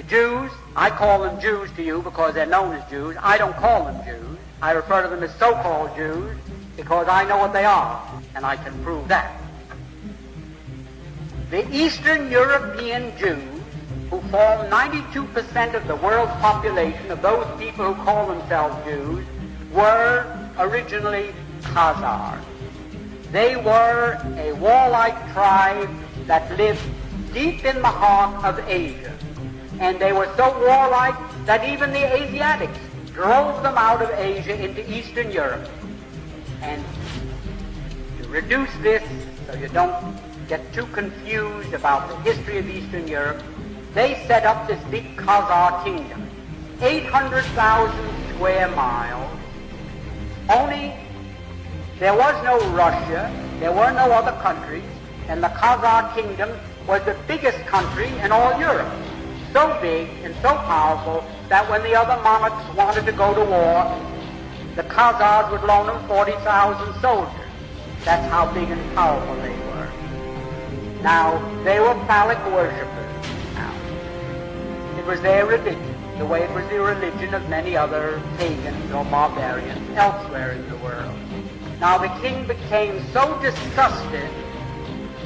The Jews, I call them Jews to you because they're known as Jews. I don't call them Jews. I refer to them as so-called Jews because I know what they are, and I can prove that. The Eastern European Jews, who form 92% of the world's population, of those people who call themselves Jews, were originally Khazars. They were a warlike tribe that lived deep in the heart of Asia. And they were so warlike that even the Asiatics drove them out of Asia into Eastern Europe. And to reduce this, so you don't get too confused about the history of Eastern Europe, they set up this big Khazar kingdom, 800,000 square miles. Only there was no Russia, there were no other countries, and the Khazar kingdom was the biggest country in all Europe. So big and so powerful that when the other monarchs wanted to go to war, the Khazars would loan them 40,000 soldiers. That's how big and powerful they were. Now, they were phallic worshippers. Now, it was their religion, the way it was the religion of many other pagans or barbarians elsewhere in the world. Now, the king became so disgusted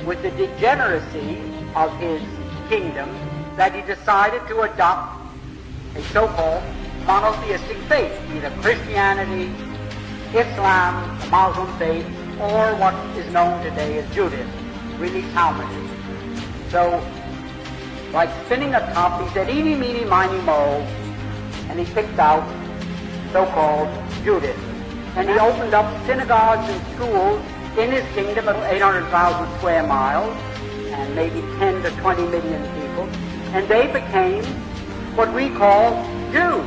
with the degeneracy of his kingdom that he decided to adopt a so-called monotheistic faith, either Christianity, Islam, the Muslim faith, or what is known today as Judaism, really Talmudism. So, like spinning a top, he said, eeny, meeny, miny, moe, and he picked out so-called Judaism. And he opened up synagogues and schools in his kingdom of 800,000 square miles, and maybe 10 to 20 million people, and they became what we call Jews.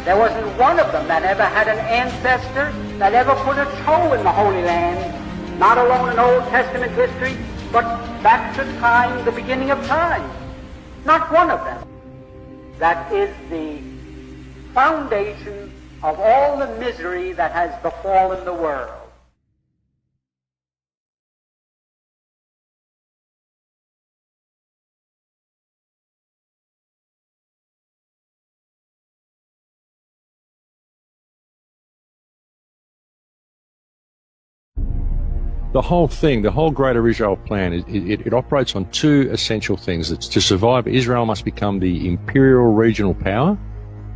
There wasn't one of them that ever had an ancestor that ever put a toe in the Holy Land, not alone in Old Testament history, but back to time, the beginning of time. Not one of them. That is the foundation of all the misery that has befallen the world. The whole thing, the whole Greater Israel plan, it operates on two essential things. It's to survive, Israel must become the imperial regional power,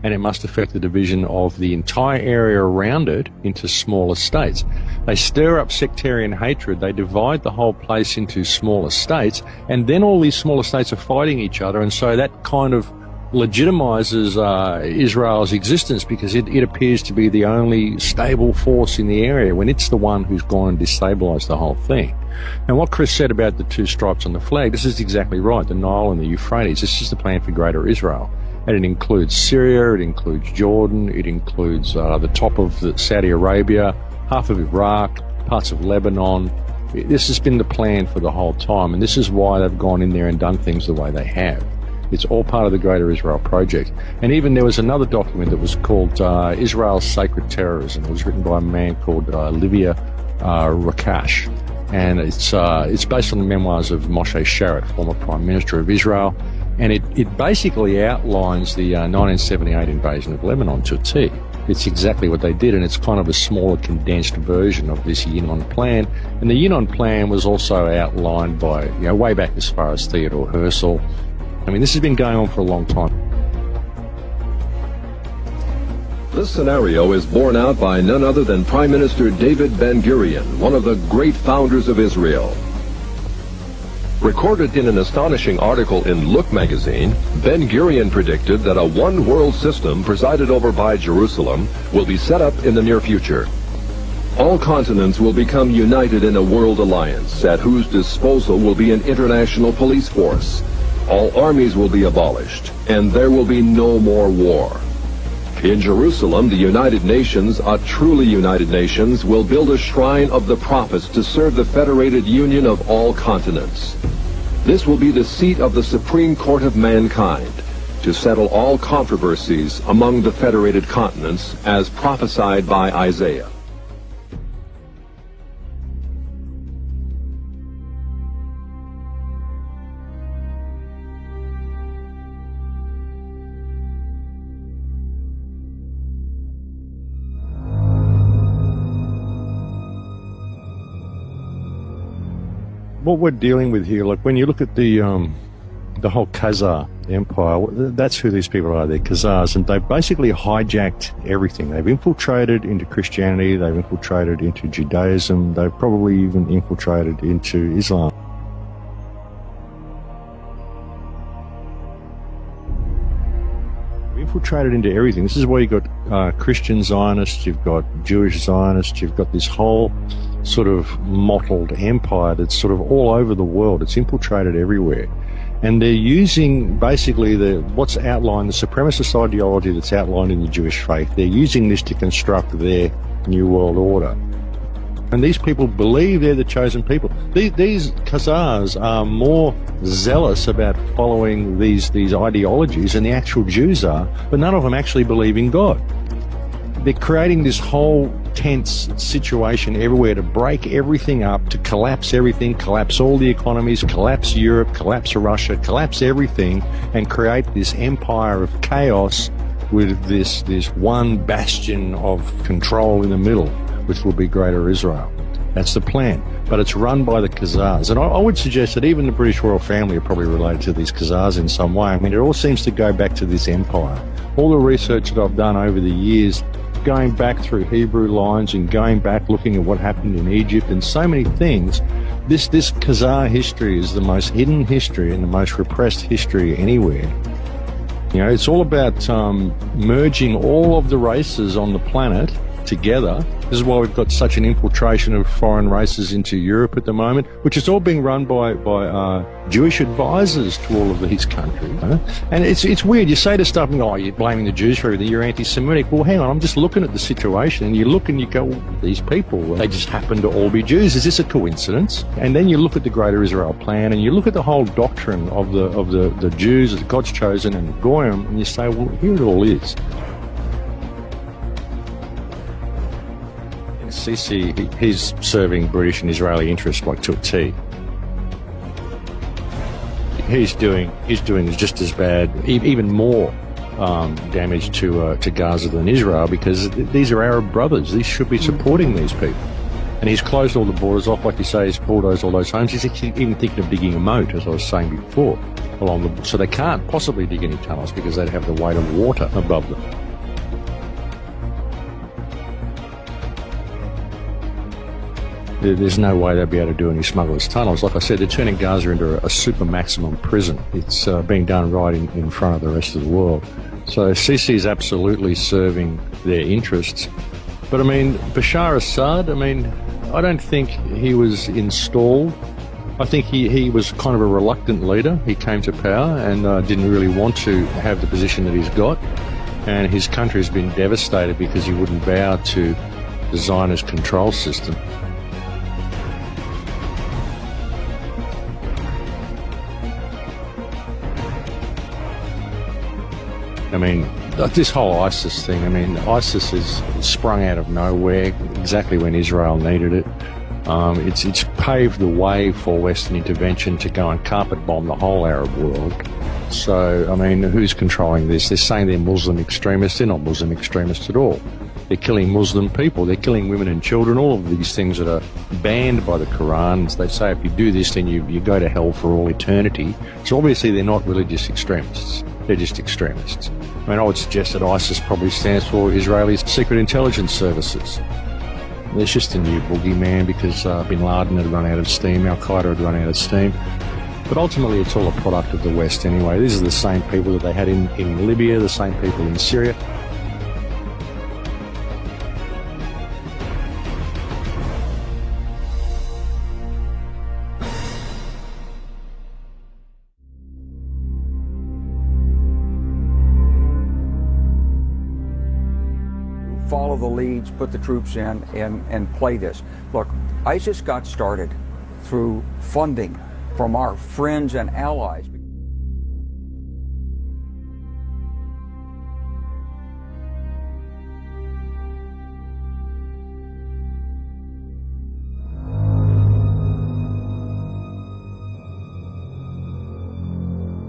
and it must affect the division of the entire area around it into smaller states. They stir up sectarian hatred, they divide the whole place into smaller states, and then all these smaller states are fighting each other, and so that kind of legitimizes Israel's existence because it appears to be the only stable force in the area when it's the one who's gone and destabilized the whole thing. And what Chris said about the two stripes on the flag, this is exactly right, the Nile and the Euphrates. This is the plan for Greater Israel. And it includes Syria, it includes Jordan, it includes the top of Saudi Arabia, half of Iraq, parts of Lebanon. This has been the plan for the whole time, and this is why they've gone in there and done things the way they have. It's all part of the Greater Israel Project. And even there was another document that was called Israel's Sacred Terrorism. It was written by a man called Livia Rakash. And it's based on the memoirs of Moshe Sharett, former Prime Minister of Israel. And it basically outlines the 1978 invasion of Lebanon to a T. It's exactly what they did, and it's kind of a smaller, condensed version of this Yinon plan. And the Yinon plan was also outlined by, way back as far as Theodore Herzl. I mean, this has been going on for a long time. This scenario is borne out by none other than Prime Minister David Ben-Gurion, one of the great founders of Israel. Recorded in an astonishing article in Look magazine, Ben-Gurion predicted that a one-world system presided over by Jerusalem will be set up in the near future. All continents will become united in a world alliance, at whose disposal will be an international police force. All armies will be abolished, and there will be no more war. In Jerusalem, the United Nations, a truly United Nations, will build a shrine of the prophets to serve the federated union of all continents. This will be the seat of the Supreme Court of mankind, to settle all controversies among the federated continents, as prophesied by Isaiah. what we're dealing with here, like when you look at the whole Khazar Empire, that's who these people are. They're Khazars, and they've basically hijacked everything. They've infiltrated into Christianity, they've infiltrated into Judaism, they've probably even infiltrated into Islam. Infiltrated into everything. This is why you've got Christian Zionists, you've got Jewish Zionists, you've got this whole sort of mottled empire that's sort of all over the world. It's infiltrated everywhere. And they're using basically what's outlined, the supremacist ideology that's outlined in the Jewish faith. They're using this to construct their New World Order. And these people believe they're the chosen people. These Khazars are more zealous about following these ideologies than the actual Jews are, but none of them actually believe in God. They're creating this whole tense situation everywhere to break everything up, to collapse everything, collapse all the economies, collapse Europe, collapse Russia, collapse everything, and create this empire of chaos with this one bastion of control in the middle, which will be Greater Israel. That's the plan. But it's run by the Khazars. And I would suggest that even the British royal family are probably related to these Khazars in some way. I mean, it all seems to go back to this empire. All the research that I've done over the years, going back through Hebrew lines and going back looking at what happened in Egypt and so many things, this Khazar history is the most hidden history and the most repressed history anywhere. You know, it's all about merging all of the races on the planet together. This is why we've got such an infiltration of foreign races into Europe at the moment, which is all being run by Jewish advisors to all of these countries. And it's weird. You say to stuff, oh, you're blaming the Jews for everything, you're anti-Semitic. Well, hang on, I'm just looking at the situation, and you look and you go, well, these people, they just happen to all be Jews. Is this a coincidence? And then you look at the Greater Israel plan, and you look at the whole doctrine of the Jews as God's chosen and Goyim, and you say, well, here it all is. Sisi, he's serving British and Israeli interests like to a T. He's doing just as bad, even more damage to Gaza than Israel, because these are Arab brothers. These should be supporting these people. And he's closed all the borders off, like you say, he's bulldozed all those homes. He's actually even thinking of digging a moat, as I was saying before, so they can't possibly dig any tunnels because they'd have the weight of water above them. There's no way they'd be able to do any smugglers' tunnels. Like I said, they're turning Gaza into a super maximum prison. It's being done right in front of the rest of the world. So Sisi is absolutely serving their interests. But I mean, Bashar Assad, I don't think he was installed. I think he was kind of a reluctant leader. He came to power and didn't really want to have the position that he's got. And his country has been devastated because he wouldn't bow to the Zionist control system. I mean, this whole ISIS thing, ISIS is sprung out of nowhere, exactly when Israel needed it. It's paved the way for Western intervention to go and carpet bomb the whole Arab world. So, who's controlling this? They're saying they're Muslim extremists. They're not Muslim extremists at all. They're killing Muslim people. They're killing women and children, all of these things that are banned by the Quran. They say if you do this, then you go to hell for all eternity. So obviously they're not religious extremists. They're just extremists. I would suggest that ISIS probably stands for Israeli Secret Intelligence Services. It's just a new boogeyman because bin Laden had run out of steam, Al-Qaeda had run out of steam. But ultimately it's all a product of the West anyway. These are the same people that they had in Libya, the same people in Syria. Follow the leads, put the troops in, and play this. Look, ISIS got started through funding from our friends and allies.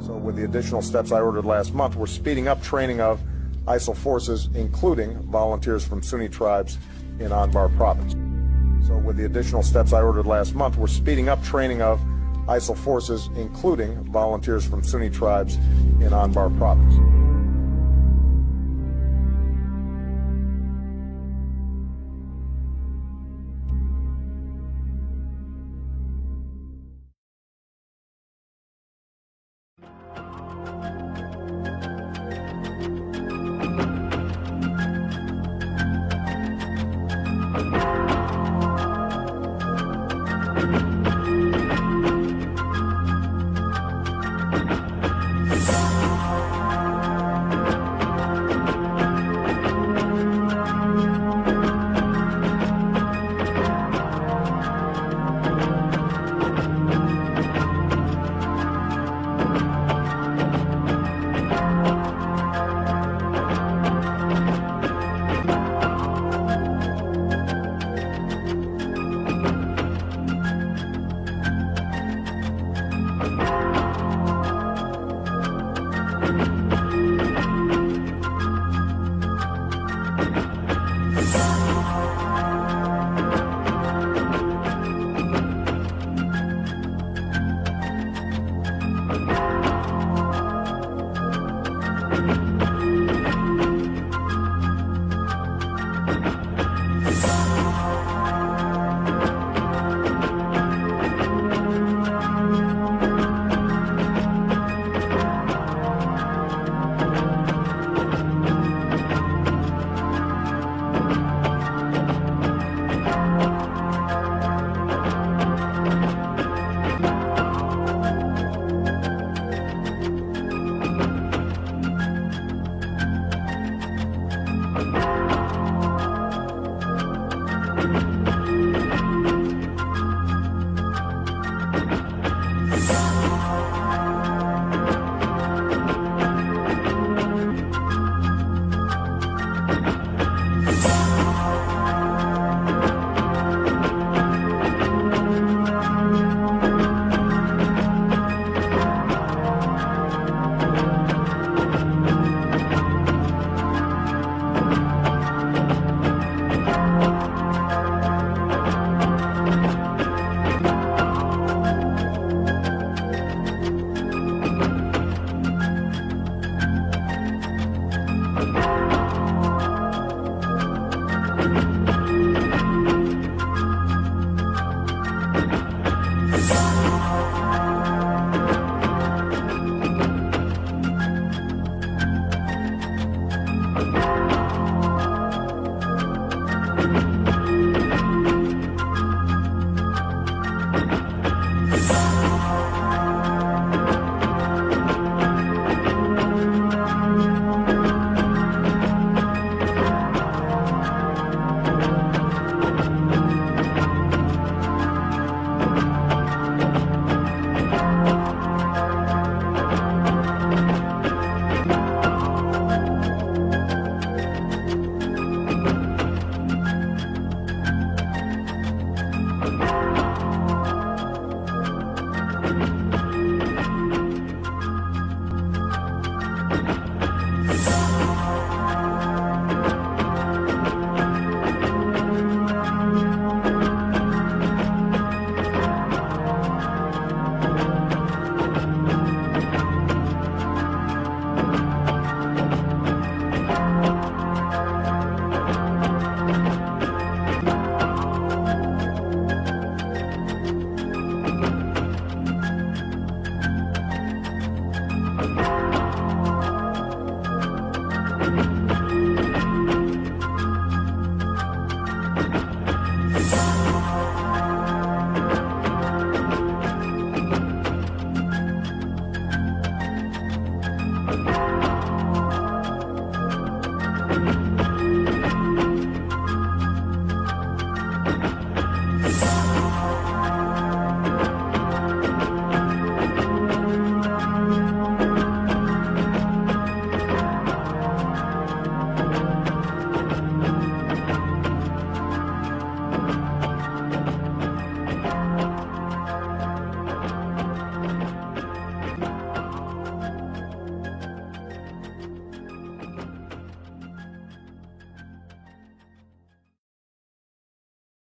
So with the additional steps I ordered last month, we're speeding up training of ISIL forces, including volunteers from Sunni tribes in Anbar province. So with the additional steps I ordered last month, we're speeding up training of ISIL forces, including volunteers from Sunni tribes in Anbar province. you